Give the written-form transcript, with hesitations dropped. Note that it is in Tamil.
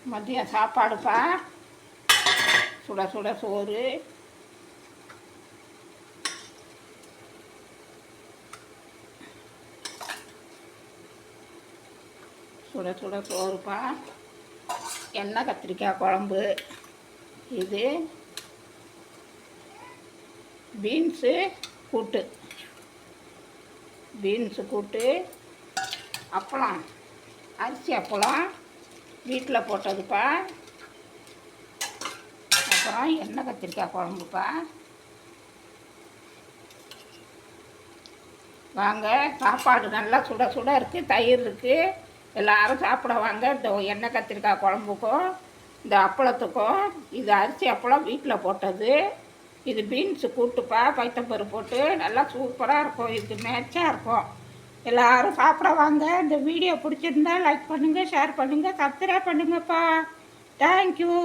மதியம் சாப்பாடுப்பா. சுட சுட சோறு, சுட சுட சோறுப்பா. எண்ணெய் கத்திரிக்காய் குழம்பு. இது பீன்ஸு கூட்டு. பீன்ஸு கூட்டு, அப்பளம், அரிசி அப்பளம் வீட்டில் போட்டதுப்பா. அப்புறம் எண்ணெய் கத்திரிக்காய் குழம்புப்பா. வாங்க, சாப்பாடு நல்லா சுட சுட இருக்குது, தயிர் இருக்குது. எல்லோரும் சாப்பிட வாங்க. இந்த எண்ணெய் கத்திரிக்காய் குழம்புக்கும் இந்த அப்பளத்துக்கும். இது அரிசி அப்பளம் வீட்டில் போட்டது. இது பீன்ஸு கூட்டுப்பா, பைத்தம்பருப்பு போட்டு நல்லா சூப்பராக இருக்கும். இது மேட்சாக இருக்கும். எல்லோரும் சாப்பிட வாங்க. இந்த வீடியோ பிடிச்சிருந்தா லைக் பண்ணுங்கள், ஷேர் பண்ணுங்கள், சப்ஸ்கிரைப் பண்ணுங்கப்பா. தேங்க்யூ.